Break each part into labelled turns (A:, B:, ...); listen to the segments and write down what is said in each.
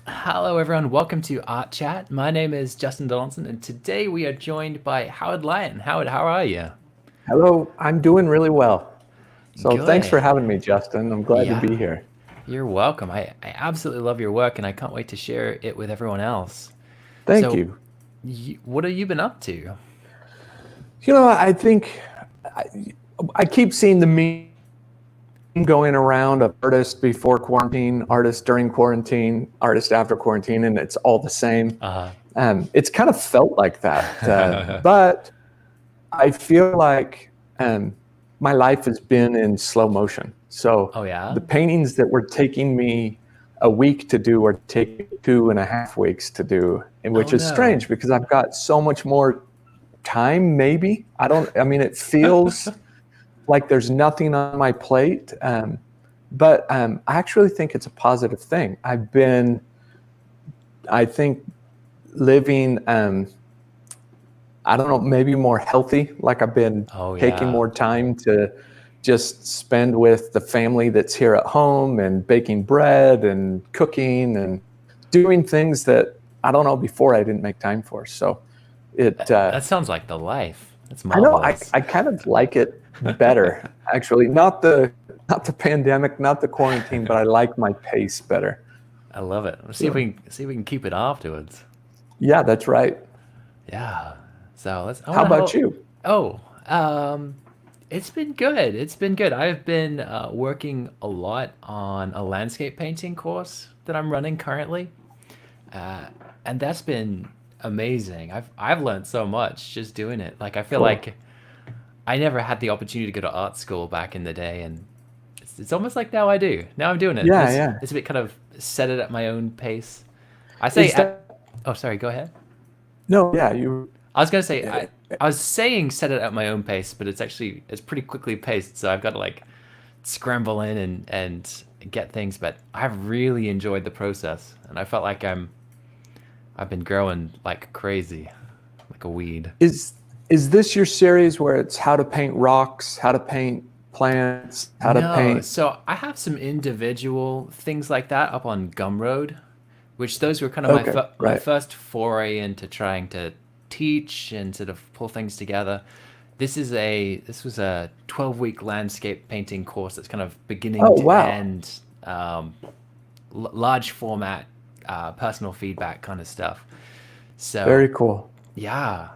A: Hello, everyone. Welcome to Art Chat. My name is Justin Donaldson, and today we are joined by Howard Lyon. Howard, how are you?
B: Hello, I'm doing really well. So thanks for
A: Good.
B: having me, Justin. I'm glad to
A: Yeah,
B: be here.
A: you're welcome. I absolutely love your work, and I can't wait to share it with everyone else.
B: Thank
A: So,
B: you.
A: what have you been up to?
B: I think I, I keep seeing the meme going around of artist before quarantine, artist during quarantine, artist after quarantine, and it's all the same.
A: Uh,
B: It's kind of felt like that, but I feel like my life has been in slow motion. So
A: oh, yeah?
B: the paintings that were taking me a week to do are taking me 2.5 weeks to do, and
A: Oh,
B: which is
A: no.
B: strange because I've got so much more time. Maybe I mean, it feels like there's nothing on my plate, but I actually think it's a positive thing. I think, living. I don't know, maybe more healthy. Like I've been
A: Oh,
B: taking
A: yeah.
B: more time to just spend with the family that's here at home and baking bread and cooking and doing things that I don't know before I didn't make time for. So it,
A: That sounds like the life. That's
B: I know I,
A: marvelous.
B: I kind of like it better actually. Not the pandemic, not the quarantine, but I like my pace better.
A: I love it. Let's
B: So
A: see if we can keep it afterwards.
B: yeah, that's right.
A: Yeah. So let's. I
B: How
A: want to
B: about
A: help.
B: you?
A: Oh, it's been good. It's been good. I've been working a lot on a landscape painting course that I'm running currently, uh, and that's been amazing. I've learned so much just doing it. Like I feel
B: Cool.
A: like I never had the opportunity to go to art school back in the day, and it's almost like now I do. Now I'm doing it, and
B: Yeah, yeah.
A: it's a bit kind of set it at my own pace. I say,
B: Is that
A: oh, sorry, go ahead.
B: no? Yeah, you.
A: I was gonna say I was saying set it at my own pace, but it's pretty quickly paced, so I've got to like scramble in and get things. But I've really enjoyed the process, and I felt like I've been growing like crazy, like a weed.
B: Is is this your series where it's how to paint rocks, how to paint plants, how to
A: No,
B: paint?
A: so I have some individual things like that up on Gumroad, which those were kind of
B: Okay,
A: my
B: right.
A: first foray into trying to teach and sort of pull things together. This was a 12-week landscape painting course that's kind of beginning
B: Oh,
A: to
B: wow.
A: end, large format, personal feedback kind of stuff. So
B: Very cool.
A: yeah,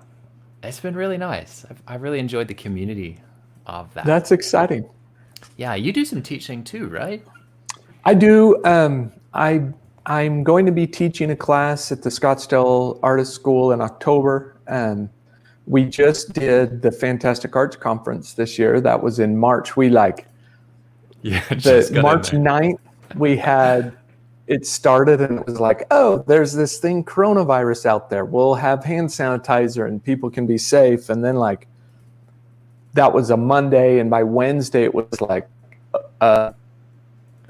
A: it's been really nice. I've really enjoyed the community of that.
B: That's exciting.
A: Yeah, you do some teaching too, right?
B: I do. I'm going to be teaching a class at the Scottsdale Artist School in October. We just did the Fantastic Arts Conference this year. That was in March. We like
A: Yeah,
B: the
A: just got in
B: March
A: there.
B: 9th, we had it started and it was like, oh, there's this thing, coronavirus out there. We'll have hand sanitizer and people can be safe. And then, like, that was a Monday. And by Wednesday, it was like uh,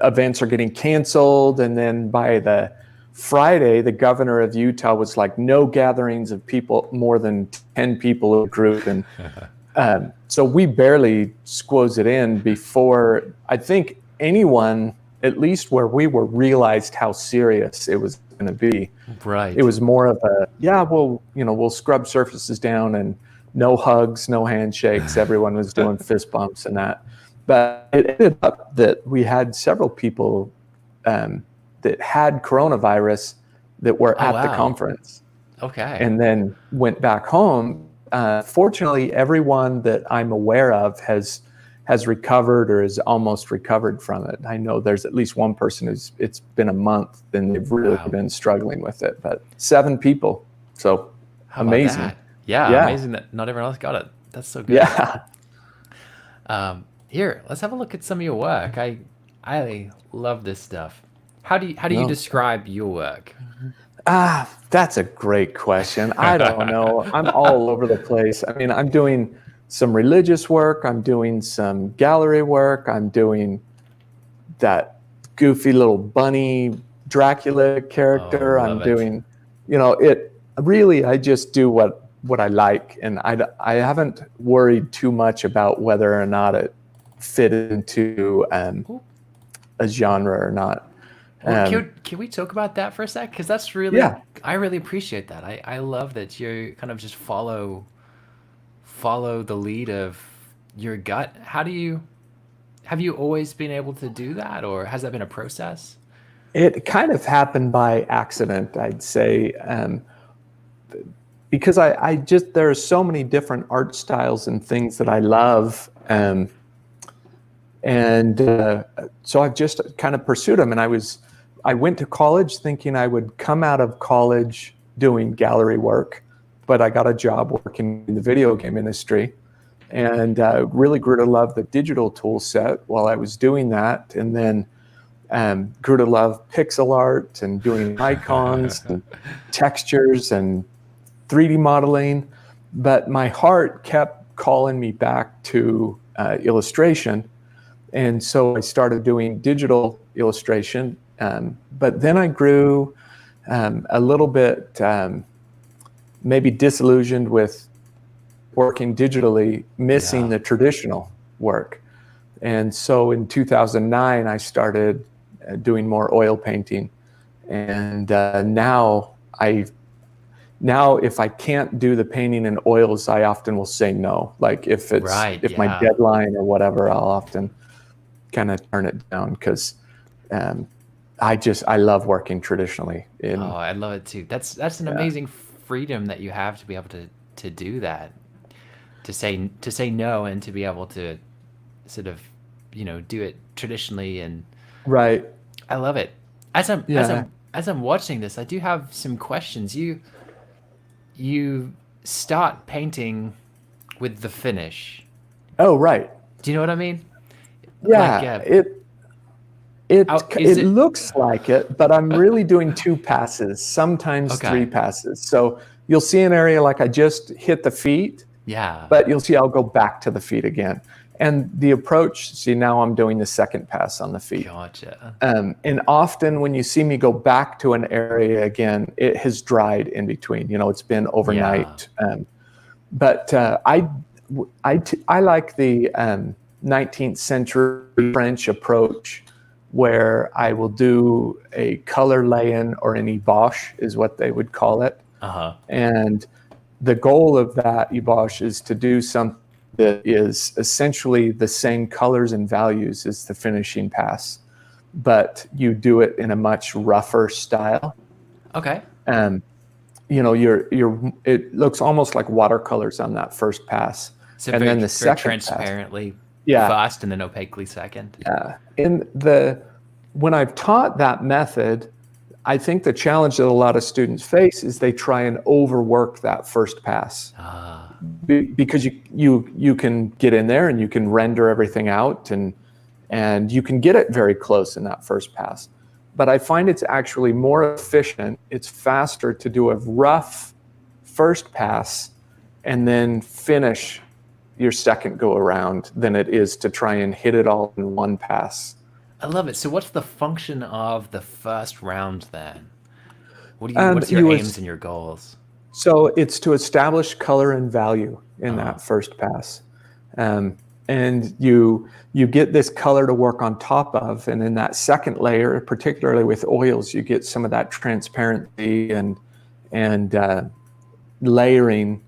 B: events are getting canceled. And then by the Friday, the governor of Utah was like, no gatherings of people, more than 10 people in a group. And so we barely squoze it in before I think anyone, at least where we were, realized how serious it was going to be. It
A: Right.
B: was more of a, yeah, well, we'll scrub surfaces down and no hugs, no handshakes. Everyone was doing fist bumps and that. But it ended up that we had several people that had coronavirus that were
A: Oh,
B: at the
A: wow.
B: conference
A: Okay.
B: and then went back home. Fortunately, everyone that I'm aware of has recovered or is almost recovered from it. I know there's at least one person who's it's been a month and they've really
A: Wow.
B: been struggling with it. But 7 people, so
A: How about
B: amazing.
A: that? Yeah,
B: Yeah,
A: amazing that not everyone else got it. That's so good.
B: yeah.
A: Here, let's have a look at some of your work. I love this stuff. How do you
B: No,
A: describe your work?
B: that's a great question. I don't know. I'm all over the place. I mean, I'm doing some religious work. I'm doing some gallery work. I'm doing that goofy little bunny Dracula
A: Oh,
B: character. I'm
A: love it.
B: doing, it really, I just do what I like. And I haven't worried too much about whether or not it fit into
A: Ooh,
B: a genre or not.
A: Well,
B: Um,
A: can we talk about that for a sec? Because that's really,
B: yeah,
A: I really appreciate that. I love that you kind of just follow the lead of your gut. Have you always been able to do that, or has that been a process?
B: it kind of happened by accident, I'd say, because I just there are so many different art styles and things that I love, and so I've just kind of pursued them. And I went to college thinking I would come out of college doing gallery work, but I got a job working in the video game industry, and really grew to love the digital tool set while I was doing that, and then grew to love pixel art and doing icons and textures and 3D modeling. But my heart kept calling me back to illustration. And so I started doing digital illustration. But then I grew a little bit maybe disillusioned with working digitally, missing the traditional work. And so in 2009, I started doing more oil painting. And now if I can't do the painting in oils, I often will say no. Like if my deadline or whatever, I'll often kind of turn it down, because I love working traditionally.
A: I love it too. That's an amazing freedom that you have to be able to do that, to say no, and to be able to sort of do it traditionally. And
B: right.
A: I love it. As I'm watching this, I do have some questions. You start painting with the finish.
B: Oh, right.
A: Do you know what I mean?
B: Yeah, it looks like it, but I'm really doing 2 passes, sometimes 3 passes. So you'll see an area like I just hit the feet, but you'll see I'll go back to the feet again. And the approach, see, now I'm doing the second pass on the feet.
A: Gotcha.
B: And often when you see me go back to an area again, it has dried in between. It's been overnight. But I like the 19th century French approach, where I will do a color lay-in, or an ébauche is what they would call it. And the goal of that ébauche is to do something that is essentially the same colors and values as the finishing pass, but you do it in a much rougher style.
A: Okay.
B: It looks almost like watercolors on that first pass,
A: So
B: and
A: very,
B: then the
A: very
B: second
A: transparently
B: pass,
A: first, and then opaquely second.
B: When I've taught that method, I think the challenge that a lot of students face is they try and overwork that first pass, because you can get in there and you can render everything out, and you can get it very close in that first pass. But I find it's actually more efficient, it's faster to do a rough first pass and then finish your second go around than it is to try and hit it all in one pass.
A: I love it. So what's the function of the first round then? What's your aims and your goals?
B: So it's to establish color and value in that first pass. And you get this color to work on top of, and in that second layer, particularly with oils, you get some of that transparency and layering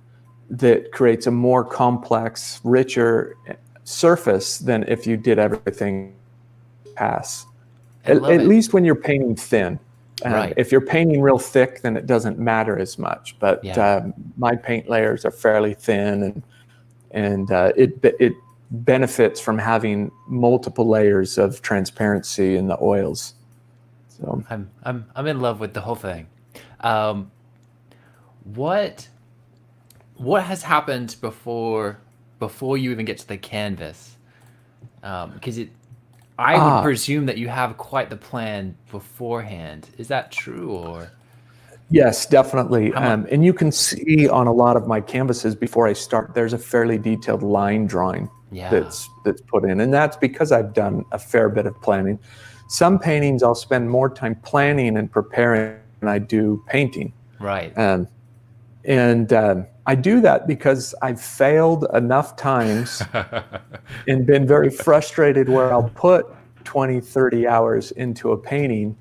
B: that creates a more complex, richer surface than if you did everything pass. At least when you're painting thin.
A: Right.
B: If you're painting real thick, then it doesn't matter as much. But my paint layers are fairly thin, and it benefits from having multiple layers of transparency in the oils. So
A: I'm in love with the whole thing. What has happened before you even get to the canvas? Because I would presume that you have quite the plan beforehand. Is that true, or?
B: Yes, definitely. And you can see on a lot of my canvases before I start, there's a fairly detailed line drawing that's put in. And that's because I've done a fair bit of planning. Some paintings I'll spend more time planning and preparing than I do painting.
A: Right.
B: And I do that because I've failed enough times and been very frustrated where I'll put 20, 30 hours into a painting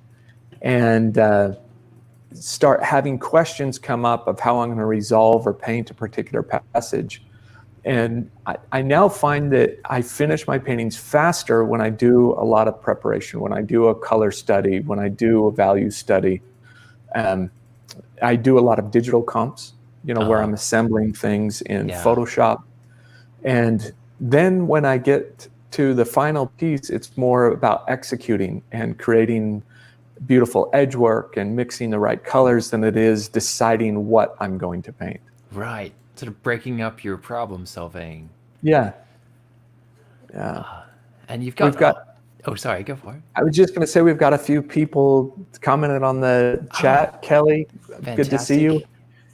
B: and start having questions come up of how I'm going to resolve or paint a particular passage. And I now find that I finish my paintings faster when I do a lot of preparation, when I do a color study, when I do a value study. I do a lot of digital comps, where I'm assembling things in Photoshop. And then when I get to the final piece, it's more about executing and creating beautiful edge work and mixing the right colors than it is deciding what I'm going to paint.
A: Right. Sort of breaking up your problem solving.
B: Yeah.
A: And you've got, oh, sorry, go for it.
B: I was just going to say we've got a few people commented on the chat. Kelly,
A: fantastic.
B: Good to see you.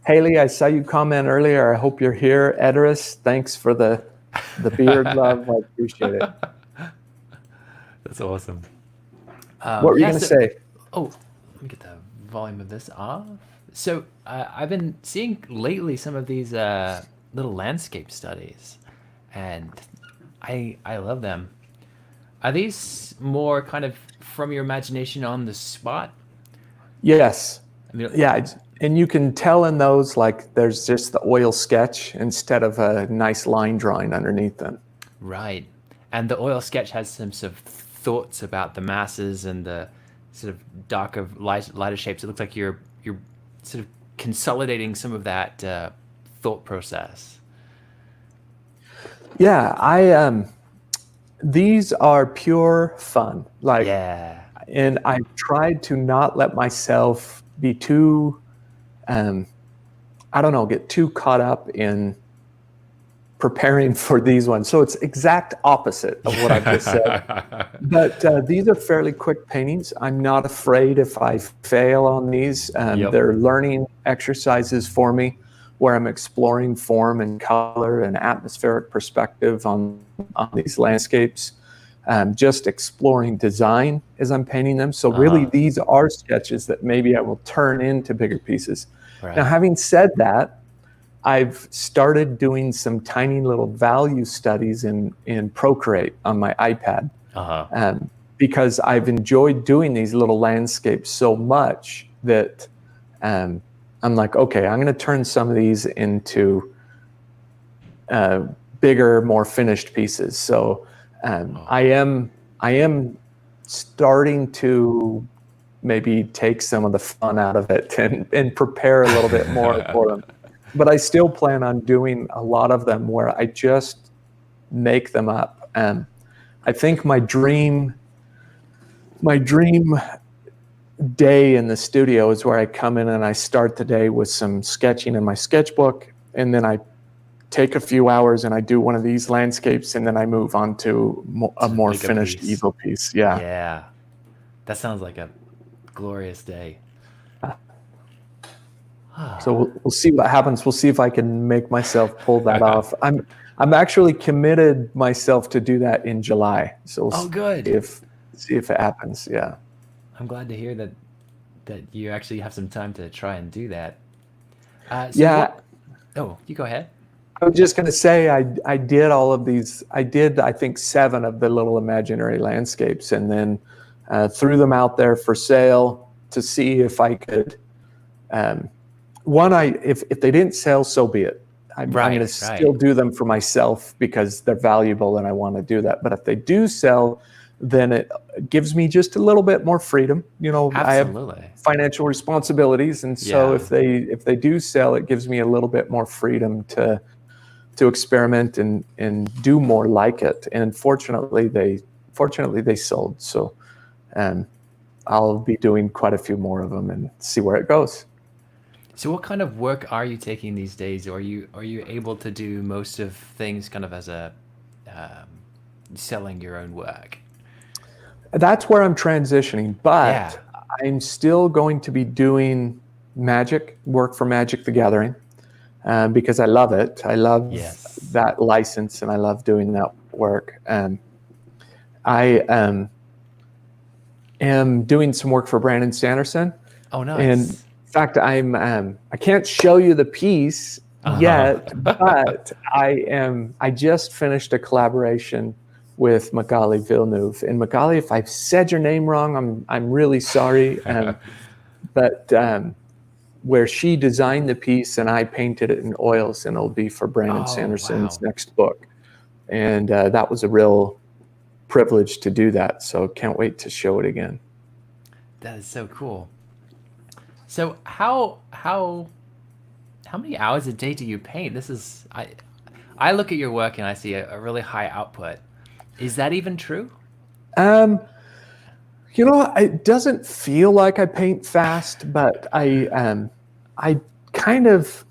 B: Haley, I saw you comment earlier. I hope you're here. Edris, thanks for the beard love. I appreciate it.
A: That's awesome.
B: What were you going to say?
A: Oh, let me get the volume of this off. So I've been seeing lately some of these little landscape studies, and I love them. Are these more kind of from your imagination on the spot?
B: Yes. And you can tell in those, like, there's just the oil sketch instead of a nice line drawing underneath them.
A: Right. And the oil sketch has some sort of thoughts about the masses and the sort of darker, lighter shapes. It looks like you're sort of consolidating some of that thought process.
B: Yeah, these are pure fun. And I tried to not let myself be too, get too caught up in preparing for these ones. So it's exact opposite of what I've just said. But these are fairly quick paintings. I'm not afraid if I fail on these. They're learning exercises for me where I'm exploring form and color and atmospheric perspective on these landscapes. Just exploring design as I'm painting them. So really these are sketches that maybe I will turn into bigger pieces. Right. Now, having said that, I've started doing some tiny little value studies in Procreate on my iPad because I've enjoyed doing these little landscapes so much that I'm like, okay, I'm going to turn some of these into bigger, more finished pieces. So I am starting to maybe take some of the fun out of it and prepare a little bit more for them. But I still plan on doing a lot of them where I just make them up. I think my dream day in the studio is where I come in and I start the day with some sketching in my sketchbook, and then I take a few hours and I do one of these landscapes, and then I move on to a more finished Evo piece.
A: Yeah. That sounds like a glorious day.
B: So we'll see what happens. We'll see if I can make myself pull that off. I'm actually committed myself to do that in July. So we'll see if it happens. Yeah.
A: I'm glad to hear that you actually have some time to try and do that. You go ahead.
B: I was just going to say I did all of these. I did, I think, 7 of the little imaginary landscapes, and then threw them out there for sale to see if I could. If they didn't sell, so be it. I'm going to still do them for myself because they're valuable and I want to do that. But if they do sell, then it gives me just a little bit more freedom.
A: Absolutely.
B: I have financial responsibilities, and so if they do sell, it gives me a little bit more freedom to experiment and do more like it. And fortunately they sold. So I'll be doing quite a few more of them and see where it goes.
A: So what kind of work are you taking these days? Are you able to do most of things kind of as a selling your own work?
B: That's where I'm transitioning, but I'm still going to be doing work for Magic the Gathering, because I love it. I love that license and I love doing that work. I am doing some work for Brandon Sanderson.
A: Oh, nice.
B: And in fact, I can't show you the piece yet, but I just finished a collaboration with Magali Villeneuve. And Magali, if I've said your name wrong, I'm really sorry. But where she designed the piece and I painted it in oils, and it'll be for Brandon
A: Oh,
B: Sanderson's
A: wow.
B: next book. And that was a real privilege to do that. So can't wait to show it again.
A: That is so cool. So how many hours a day do you paint? This is I look at your work and I see a really high output. Is that even true?
B: Um, it doesn't feel like I paint fast, but I kind of,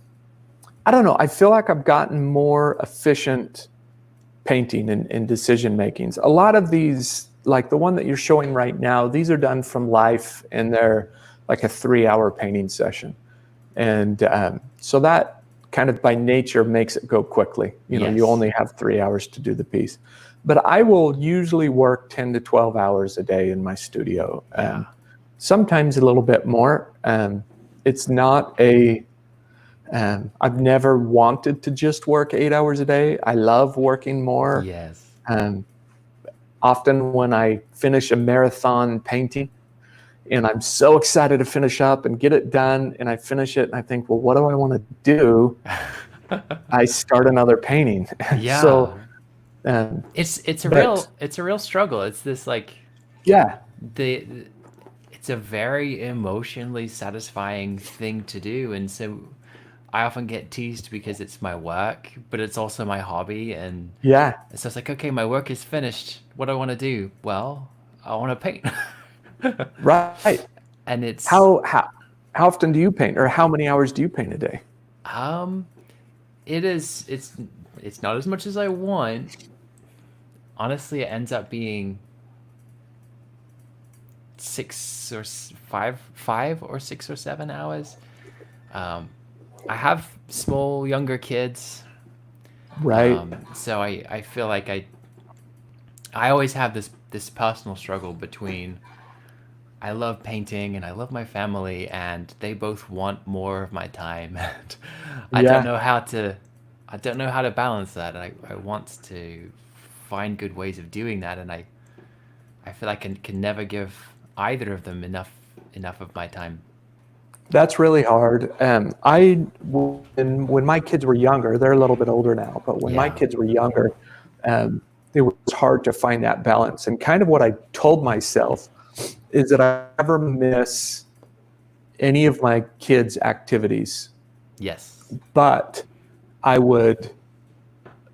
B: I don't know. I feel like I've gotten more efficient painting and decision makings. A lot of these, like the one that you're showing right now, these are done from life, and they're like a 3-hour painting session. And so that kind of by nature makes it go quickly. You
A: Yes.
B: only have 3 hours to do the piece. But I will usually work 10 to 12 hours a day in my studio.
A: Yeah.
B: Sometimes a little bit more. It's not I've never wanted to just work 8 hours a day. I love working more.
A: Yes.
B: Often when I finish a marathon painting, and I'm so excited to finish up and get it done, and I finish it and I think, well, what do I want to do? I start another painting.
A: Yeah.
B: So
A: it's a real struggle. It's this like
B: yeah,
A: it's a very emotionally satisfying thing to do, and so I often get teased because it's my work, but it's also my hobby, and
B: yeah,
A: so it's like, okay, my work is finished. What do I want to do? Well, I want to paint.
B: right.
A: And it's
B: How often do you paint, or how many hours do you paint a day?
A: it's not as much as I want. Honestly, it ends up being 5 or 6 or 7 hours. I have small younger kids,
B: Right.
A: so I feel like I always have this personal struggle between I love painting and I love my family, and they both want more of my time. And I don't
B: Yeah.
A: know how to balance that. And I want to find good ways of doing that, and I feel like I can never give either of them enough of my time.
B: That's really hard. When my kids were younger, they're a little bit older now, but when my
A: Yeah.
B: kids were younger, it was hard to find that balance. And kind of what I told myself is that I never miss any of my kids' activities,
A: Yes.
B: but I would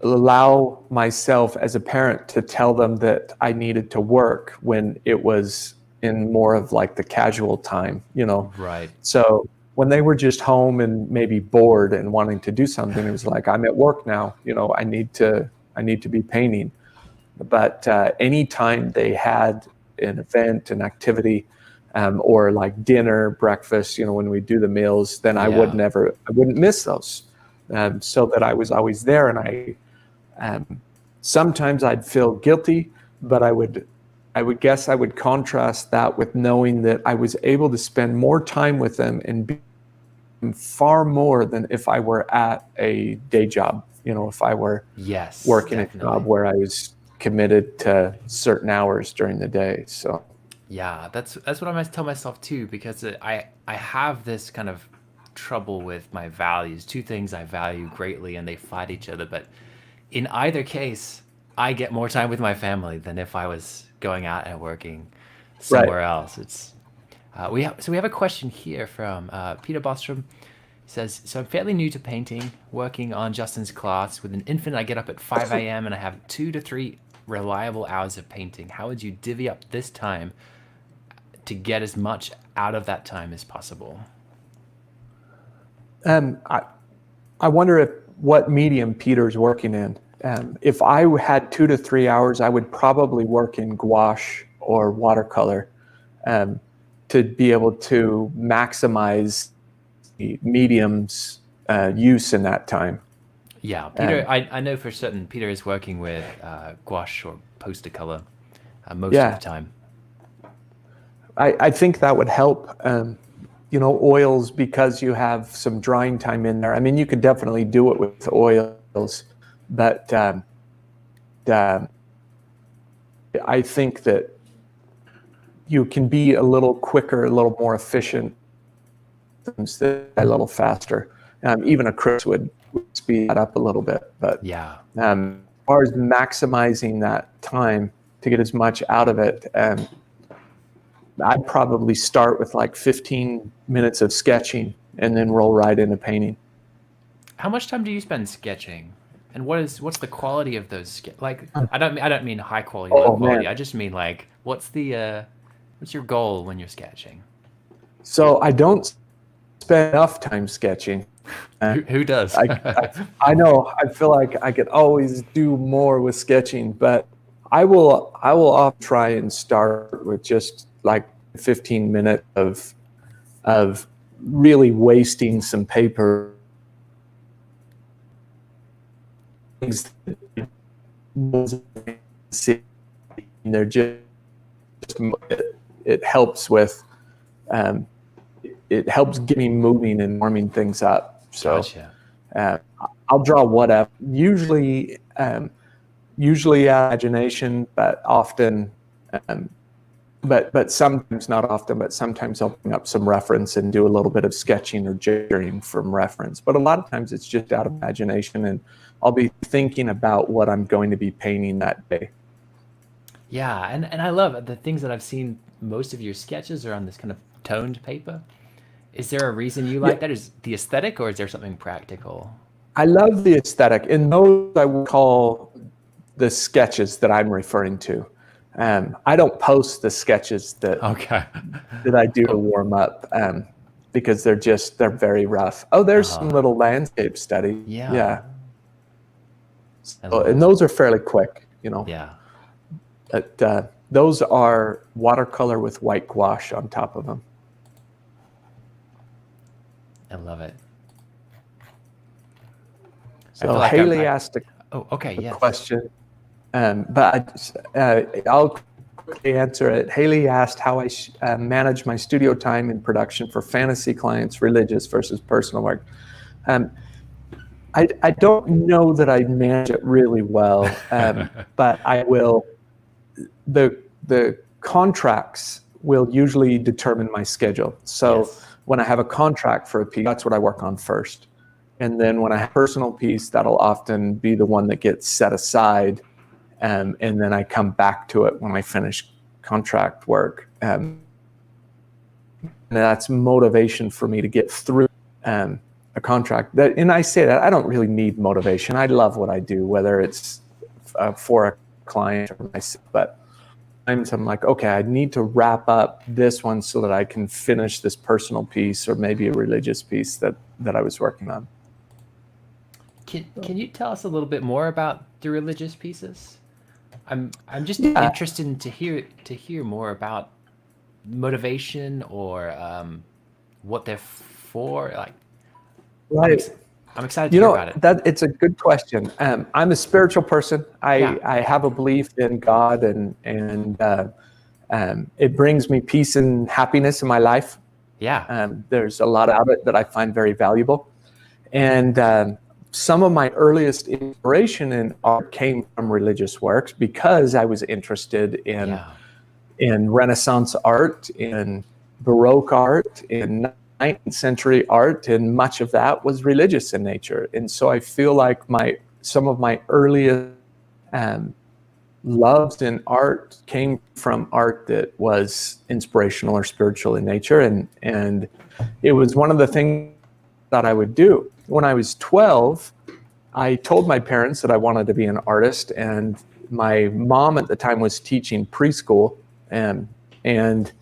B: allow myself as a parent to tell them that I needed to work when it was in more of like the casual time,
A: Right.
B: So when they were just home and maybe bored and wanting to do something, it was like, I'm at work now, I need to be painting. But anytime they had an event, an activity, or like dinner, breakfast, when we do the meals, then I
A: Yeah.
B: wouldn't miss those. So that I was always there, and sometimes I'd feel guilty, but I would guess I would contrast that with knowing that I was able to spend more time with them and be far more than if I were at a day job. If I were
A: Yes.
B: working a
A: Definitely.
B: job where I was committed to certain hours during the day. So
A: Yeah, that's what I must tell myself too, because I have this kind of trouble with my values. Two things I value greatly, and they fight each other. But in either case, I get more time with my family than if I was going out and working somewhere else. It's we have a question here from Peter Bostrom. He says, so I'm fairly new to painting, working on Justin's class. With an infant, I get up at 5 a.m. and I have 2 to 3 reliable hours of painting. How would you divvy up this time to get as much out of that time as possible?
B: I wonder what medium Peter's working in. If I had 2 to 3 hours, I would probably work in gouache or watercolor to be able to maximize the medium's use in that time.
A: Yeah, Peter, I know for certain Peter is working with gouache or poster color most of the time.
B: I think that would help. Oils, because you have some drying time in there. I mean, you could definitely do it with oils, but I think that you can be a little quicker, a little more efficient, a little faster. Even a Chris would speed that up a little bit. But
A: Yeah.
B: as far as maximizing that time to get as much out of it, I'd probably start with like 15 minutes of sketching and then roll right into painting.
A: How much time do you spend sketching? And what's the quality of those like I don't mean high quality, low quality.
B: Man.
A: I just mean like what's your goal when you're sketching?
B: So I don't spend enough time sketching.
A: Who does?
B: I know. I feel like I could always do more with sketching, but I will often try and start with just like 15 minutes of really wasting some paper. They're just it helps with it helps get me moving and warming things up. So
A: Gotcha.
B: I'll draw whatever. Usually imagination, but often, but sometimes not often. But sometimes I'll bring up some reference and do a little bit of sketching or jiggering from reference. But a lot of times it's just out of imagination, and I'll be thinking about what I'm going to be painting that day.
A: Yeah, and I love the things that I've seen. Most of your sketches are on this kind of toned paper. Is there a reason you like that? Is the aesthetic, or is there something practical?
B: I love the aesthetic, and those I would call the sketches that I'm referring to. I don't post the sketches that I do to warm up because they're very rough. Oh, there's some little landscape study.
A: Yeah.
B: So, and those are fairly quick, you know.
A: Yeah.
B: But those are watercolor with white gouache on top of them.
A: I love it.
B: So like Haley asked a question, but I'll quickly answer it. Haley asked how I manage my studio time in production for fantasy clients, religious versus personal work. I don't know that I manage it really well, but I will. The contracts will usually determine my schedule. So when I have a contract for a piece, that's what I work on first. And then when I have a personal piece, that'll often be the one that gets set aside. And then I come back to it when I finish contract work. And that's motivation for me to get through a contract. And I say that I don't really need motivation. I love what I do, whether it's for a client or myself. But sometimes I'm like, okay, I need to wrap up this one so that I can finish this personal piece or maybe a religious piece that I was working on.
A: Can you tell us a little bit more about the religious pieces? I'm just interested to hear more about motivation or what they're for. Like,
B: right.
A: I'm excited to hear about it.
B: It's a good question. I'm a spiritual person. I have a belief in God, and it brings me peace and happiness in my life.
A: Yeah.
B: There's a lot of it that I find very valuable, and some of my earliest inspiration in art came from religious works because I was interested in Renaissance art, in Baroque art, in 19th century art, and much of that was religious in nature. And so I feel like some of my earliest loves in art came from art that was inspirational or spiritual in nature, and it was one of the things that I would do. When I was 12, I told my parents that I wanted to be an artist, and my mom at the time was teaching preschool, and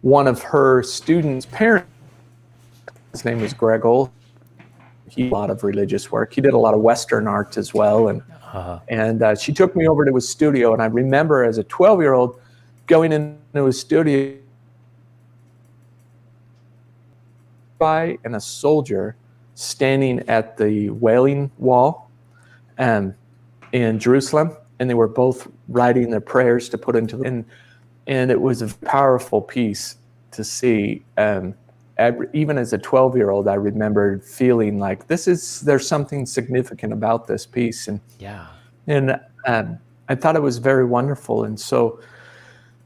B: one of her students' parents, his name was Greg Ole. He did a lot of religious work. He did a lot of Western art as well, and she took me over to his studio, and I remember as a 12-year-old going into his studio and a soldier standing at the Wailing Wall in Jerusalem, and they were both writing their prayers to put into them. And it was a powerful piece to see. Even as a 12-year-old, I remembered feeling like there's something significant about this piece. And I thought it was very wonderful. And so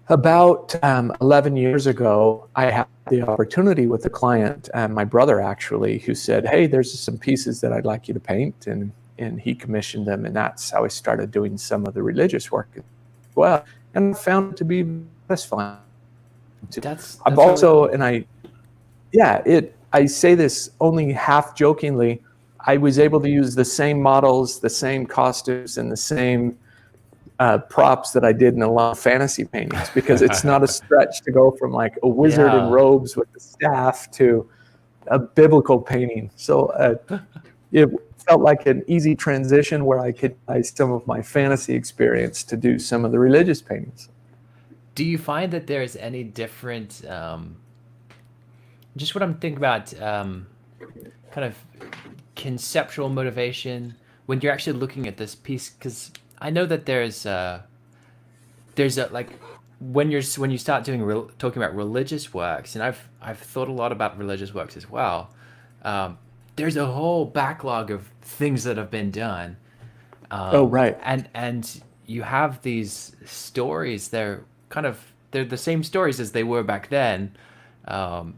B: about 11 years ago, I had the opportunity with a client, my brother actually, who said, "Hey, there's some pieces that I'd like you to paint," and he commissioned them, and that's how I started doing some of the religious work as well, and I found it to be satisfying.
A: That's
B: I've
A: really
B: also,
A: cool.
B: and I say this only half jokingly, I was able to use the same models, the same costumes, and the same props that I did in a lot of fantasy paintings, because it's not a stretch to go from like a wizard in
A: Yeah.
B: robes with the staff to a biblical painting. So it felt like an easy transition where I could use some of my fantasy experience to do some of the religious paintings.
A: Do you find that there's any different, just what I'm thinking about, kind of conceptual motivation when you're actually looking at this piece? Because I know that there's a like when you start doing talking about religious works, and I've thought a lot about religious works as well. Um, there's a whole backlog of things that have been done,
B: Oh, right.
A: and you have these stories. They're the same stories as they were back then. Um,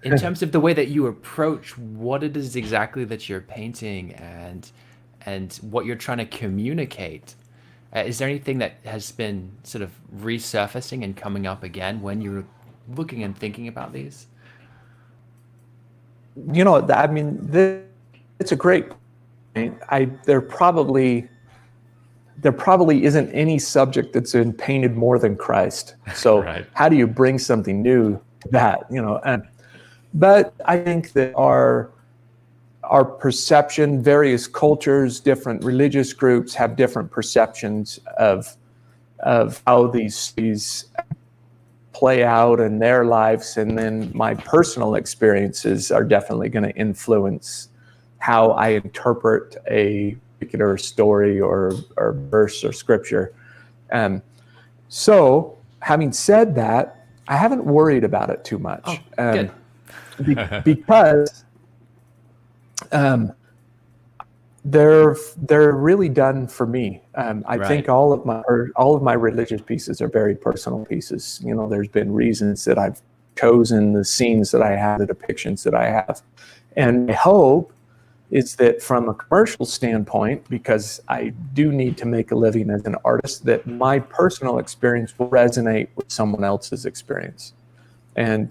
A: in terms of the way that you approach what it is exactly that you're painting and what you're trying to communicate. Is there anything that has been sort of resurfacing and coming up again when you're looking and thinking about these?
B: I mean, it's a great point. There probably isn't any subject that's been painted more than Christ. So
A: Right.
B: how do you bring something new to that? But I think that our perception, various cultures, different religious groups have different perceptions of how these play out in their lives, and then my personal experiences are definitely going to influence how I interpret a particular story or verse or scripture. So, having said that, I haven't worried about it too much.
A: Oh, good.
B: Because they're really done for me. I think
A: Right.
B: all of my religious pieces are very personal pieces. There's been reasons that I've chosen the scenes that I have, the depictions that I have, and my hope is that from a commercial standpoint, because I do need to make a living as an artist, that my personal experience will resonate with someone else's experience. And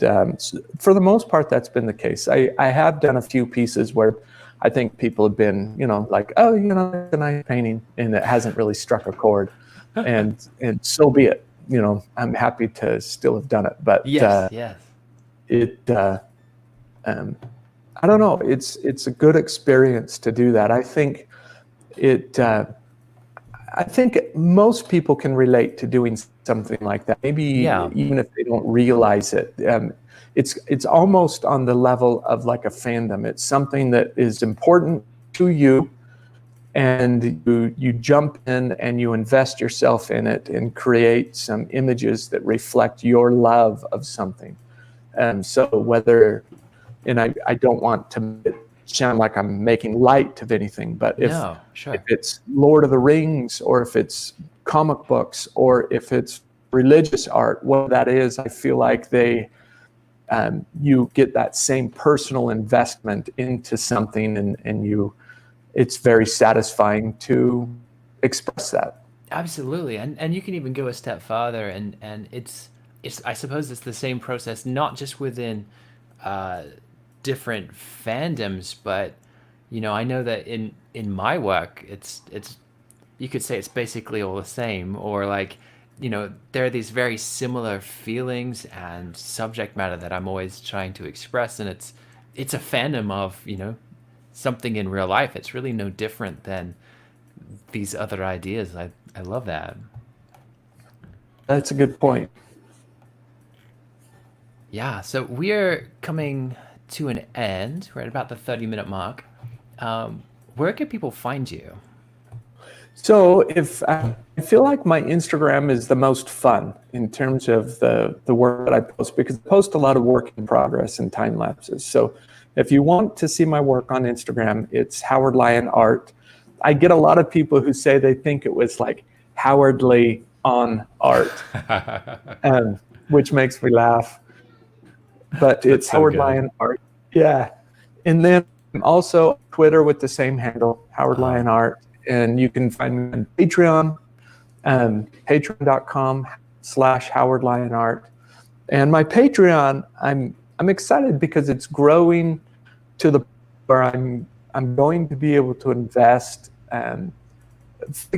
B: for the most part, that's been the case. I have done a few pieces where I think people have been, like, oh, it's a nice painting, and it hasn't really struck a chord, and so be it. I'm happy to still have done it, but
A: Yes, yes.
B: it, I don't know. It's a good experience to do that. I think it. I think most people can relate to doing something like that. Maybe
A: Yeah.
B: even if they don't realize it. It's almost on the level of like a fandom. It's something that is important to you, and you jump in and you invest yourself in it and create some images that reflect your love of something. So and I don't want to sound like I'm making light of anything, but if
A: No, sure.
B: it's Lord of the Rings, or if it's comic books, or if it's religious art, what that is, I feel like you get that same personal investment into something, and it's very satisfying to express that.
A: Absolutely. And you can even go a step farther, and it's I suppose it's the same process, not just within uh different fandoms, but I know that in my work, it's you could say it's basically all the same, or like, there are these very similar feelings and subject matter that I'm always trying to express, and it's a fandom of, something in real life. It's really no different than these other ideas. I love that.
B: That's a good point.
A: Yeah, so we're coming to an end. We're at about the 30-minute mark. Where can people find you?
B: So if I feel like my Instagram is the most fun in terms of the work that I post, because I post a lot of work in progress and time lapses. So if you want to see my work on Instagram, it's Howard Lyon Art. I get a lot of people who say they think it was like Howardly on art, which makes me laugh. But it's
A: so
B: Howard
A: good.
B: Lyon art. Yeah. And then also Twitter with the same handle, Howard Lyon art. And you can find me on Patreon, patreon.com/Howard Lyon art. And my Patreon, I'm excited because it's growing to the where I'm going to be able to invest a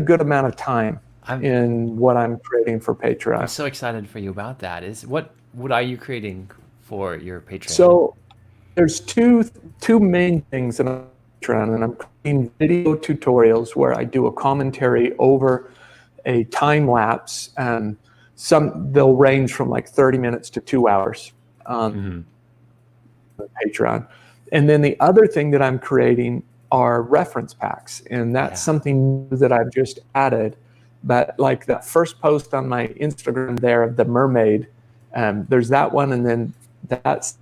B: good amount of time in what I'm creating for Patreon.
A: I'm so excited for you about that. What are you creating for your Patreon?
B: So there's two main things in Patreon, and I'm creating video tutorials where I do a commentary over a time lapse, and they'll range from like 30 minutes to 2 hours on Patreon. And then the other thing that I'm creating are reference packs, and that's something that I've just added. But like that first post on my Instagram there of the mermaid, there's that one, and then that's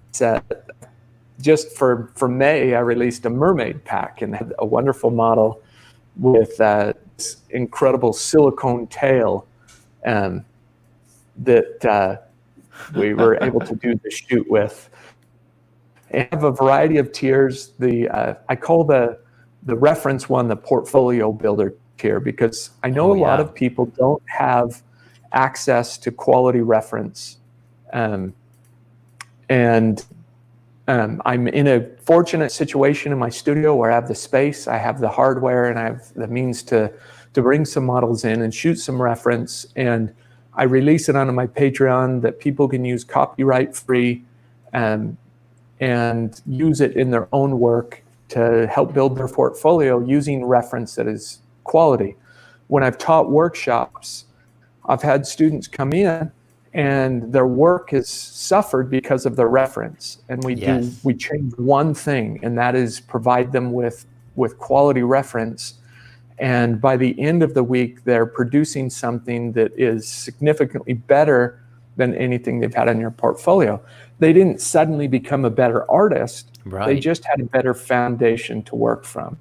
B: just for May, I released a mermaid pack and had a wonderful model with this incredible silicone tail that we were able to do the shoot with. And I have a variety of tiers. I call the reference one the portfolio builder tier, because I know a lot of people don't have access to quality reference. I'm in a fortunate situation in my studio where I have the space, I have the hardware, and I have the means to bring some models in and shoot some reference. And I release it onto my Patreon that people can use copyright free and use it in their own work to help build their portfolio using reference that is quality. When I've taught workshops, I've had students come in and their work has suffered because of the reference. And we change one thing, and that is provide them with quality reference. And by the end of the week, they're producing something that is significantly better than anything they've had in your portfolio. They didn't suddenly become a better artist.
A: Right.
B: They just had a better foundation to work from.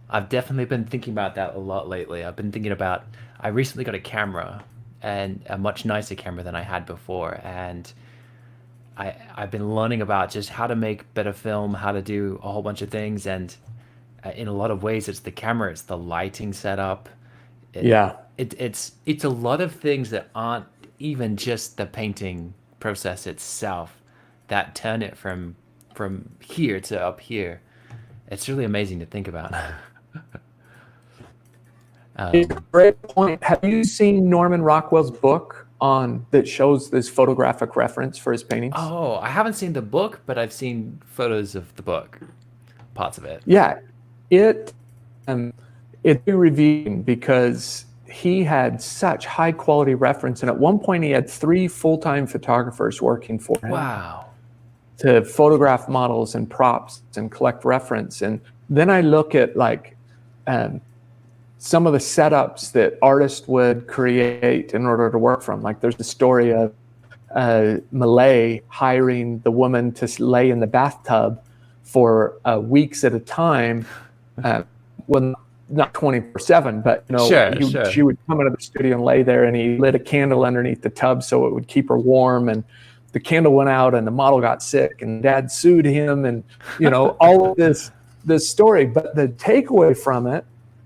A: I've definitely been thinking about that a lot lately. I've been thinking about, I recently got a camera, and a much nicer camera than I had before. And I've been learning about just how to make better film, how to do a whole bunch of things. And in a lot of ways, it's the camera, it's the lighting setup. It's a lot of things that aren't even just the painting process itself that turn it from here to up here. It's really amazing to think about.
B: It's a great point. Have you seen Norman Rockwell's book that shows this photographic reference for his paintings?
A: Oh, I haven't seen the book, but I've seen photos of the book, parts of it.
B: Yeah, it's revealing because he had such high quality reference, and at one point he had 3 full-time photographers working for him.
A: Wow.
B: To photograph models and props and collect reference. And then I look at like some of the setups that artists would create in order to work from. Like there's the story of Malay hiring the woman to lay in the bathtub for weeks at a time. Well, not 24/7, but she would come into the studio and lay there, and he lit a candle underneath the tub so it would keep her warm. And the candle went out, and the model got sick, and Dad sued him, and all of this story. But the takeaway from it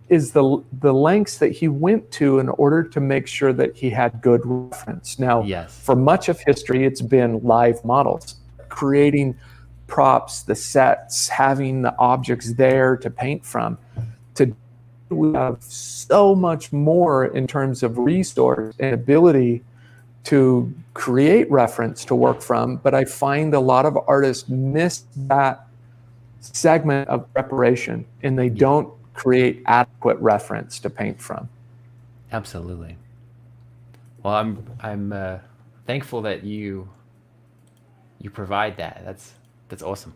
B: is the lengths that he went to in order to make sure that he had good reference. Now, for much of history, it's been live models, creating props, the sets, having the objects there to paint from. Today, we have so much more in terms of resource and ability to create reference to work from, but I find a lot of artists miss that segment of preparation, and they don't create adequate reference to paint from.
A: Absolutely. Well, I'm thankful that you provide that. That's awesome.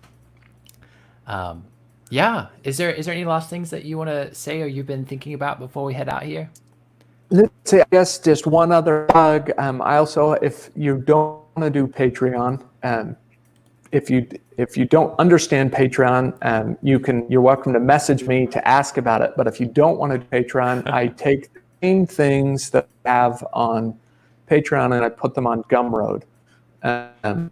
A: Yeah. Is there any last things that you want to say or you've been thinking about before we head out here?
B: Let's say, I guess, just one other plug. I also, if you don't want to do Patreon, if you don't understand Patreon, you're welcome to message me to ask about it. But if you don't want to do Patreon, I take same things that I have on Patreon, and I put them on Gumroad,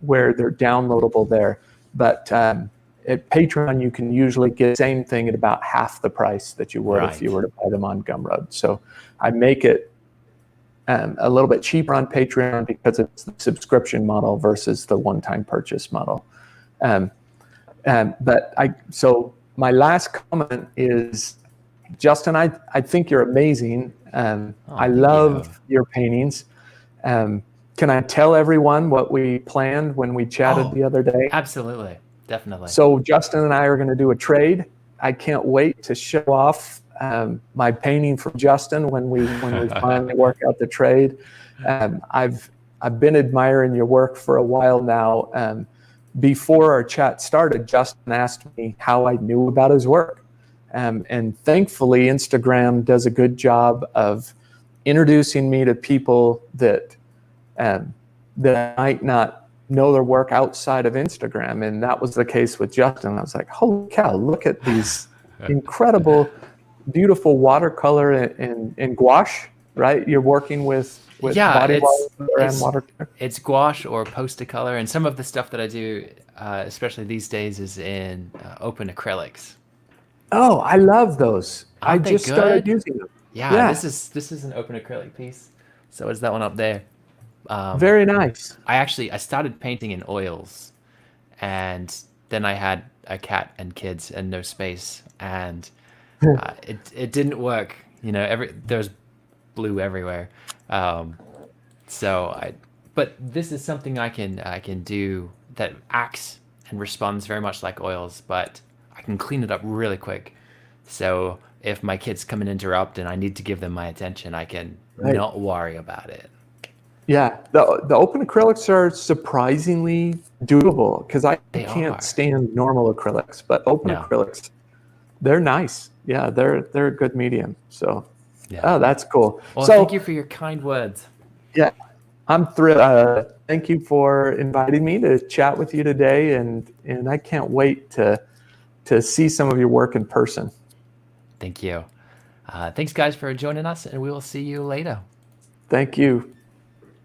B: where they're downloadable there. But at Patreon, you can usually get the same thing at about half the price that you would if you were to buy them on Gumroad. So I make it a little bit cheaper on Patreon because it's the subscription model versus the one-time purchase model. So my last comment is, Justin, I think you're amazing. I love your paintings. Can I tell everyone what we planned when we chatted the other day?
A: Absolutely. Definitely.
B: So Justin and I are going to do a trade. I can't wait to show off my painting from Justin when we finally work out the trade. I've been admiring your work for a while now. Before our chat started, Justin asked me how I knew about his work. And thankfully, Instagram does a good job of introducing me to people that might not know their work outside of Instagram. And that was the case with Justin. I was like, holy cow, look at these incredible, beautiful watercolor and gouache, right? You're working with body watercolor and watercolor.
A: It's gouache or poster color. And some of the stuff that I do, especially these days, is in open acrylics.
B: Oh, I love those.
A: Aren't
B: I just started using them.
A: Yeah, this is an open acrylic piece. So is that one up there.
B: Very nice.
A: I started painting in oils, and then I had a cat and kids and no space, and it didn't work. There's blue everywhere. But this is something I can do that acts and responds very much like oils, but I can clean it up really quick. So if my kids come and interrupt and I need to give them my attention, I can not worry about it.
B: Yeah, the open acrylics are surprisingly doable because I can't stand normal acrylics, but open acrylics, they're nice. Yeah, they're a good medium. So, that's cool.
A: Well, thank you for your kind words.
B: Yeah, I'm thrilled. Thank you for inviting me to chat with you today, and I can't wait to see some of your work in person.
A: Thank you. Thanks, guys, for joining us, and we will see you later.
B: Thank you.